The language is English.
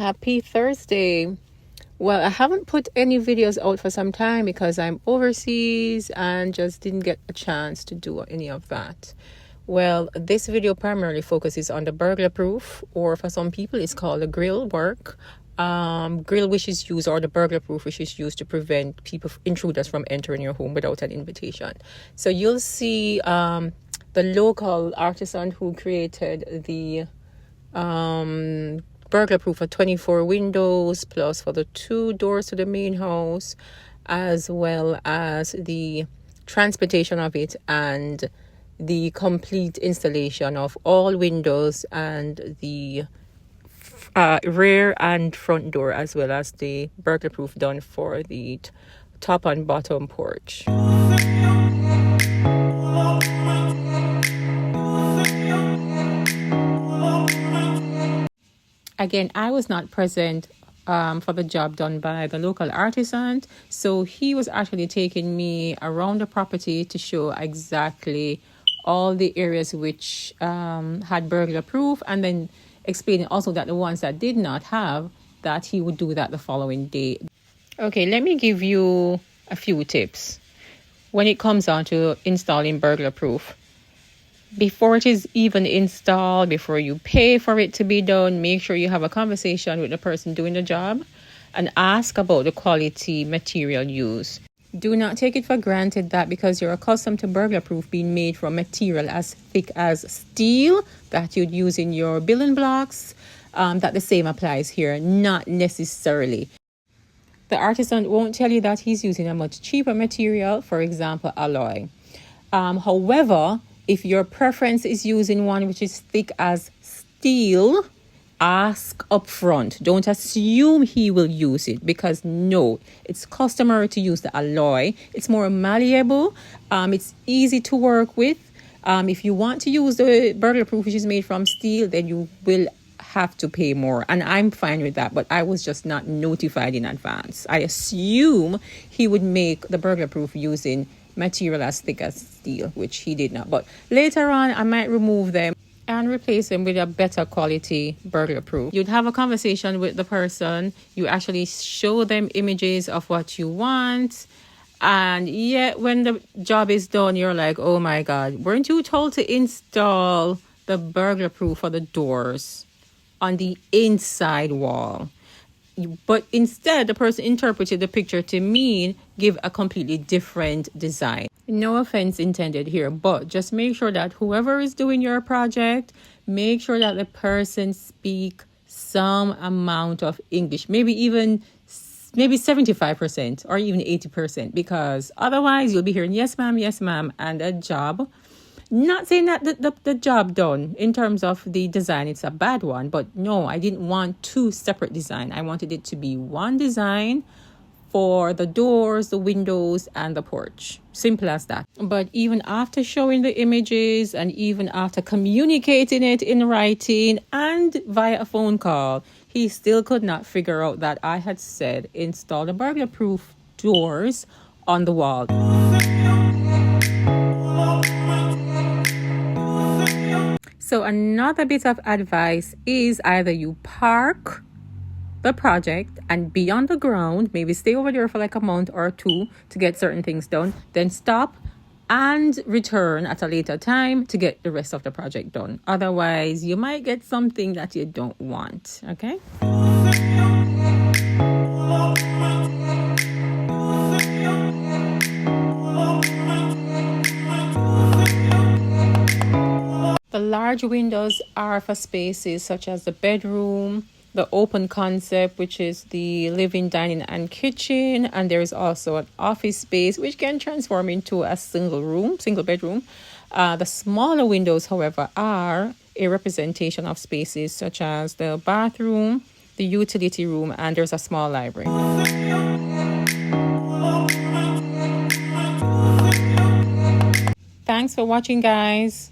Happy Thursday. Well, I haven't put any videos out for some time because I'm overseas and just didn't get a chance to do any of that. Well, this video primarily focuses on the burglar proof, or for some people it's called the grill work. Grill which is used, or the burglar proof which is used to prevent intruders from entering your home without an invitation. So you'll see the local artisan who created the burglar proof for 24 windows, plus for the 2 doors to the main house, as well as the transportation of it and the complete installation of all windows and the rear and front door, as well as the burglar proof done for the top and bottom porch. Again, I was not present for the job done by the local artisan, so he was actually taking me around the property to show exactly all the areas which had burglar proof, and then explaining also that the ones that did not have, that he would do that the following day. Okay, let me give you a few tips when it comes down to installing burglar proof. Before it is even installed, before you pay for it to be done, make sure you have a conversation with the person doing the job and ask about the quality material used. Do not take it for granted that because you're accustomed to burglar proof being made from material as thick as steel that you'd use in your building blocks, that the same applies here. Not necessarily. The artisan won't tell you that he's using a much cheaper material, for example, alloy. However, if your preference is using one which is thick as steel, ask up front. Don't assume he will use it, because no, it's customary to use the alloy. It's more malleable. It's easy to work with. If you want to use the burglar proof which is made from steel, then you will have to pay more, and I'm fine with that, but I was just not notified in advance. I assume he would make the burglar proof using material as thick as steel, which he did not. But later on, I might remove them and replace them with a better quality burglar proof. You'd have a conversation with the person. You actually show them images of what you want. And yet, when the job is done, you're like, oh my God, weren't you told to install the burglar proof for the doors on the inside wall? But instead, the person interpreted the picture to mean give a completely different design. No offense intended here, but just make sure that whoever is doing your project, make sure that the person speak some amount of English, maybe 75% or even 80%, because otherwise you'll be hearing yes ma'am, and a job. Not saying that the job done in terms of the design, it's a bad one, but no, I didn't want 2 separate designs. I wanted it to be one design for the doors, the windows, and the porch. Simple as that. But even after showing the images and even after communicating it in writing and via a phone call, he still could not figure out that I had said install the burglar proof doors on the wall. So another bit of advice is either you park the project and be on the ground, maybe stay over there for like a month or 2 to get certain things done, then stop and return at a later time to get the rest of the project done. Otherwise, you might get something that you don't want, okay? The large windows are for spaces such as the bedroom, the open concept, which is the living, dining, and kitchen. And there is also an office space, which can transform into a single bedroom. The smaller windows, however, are a representation of spaces such as the bathroom, the utility room, and there's a small library. Thanks for watching, guys.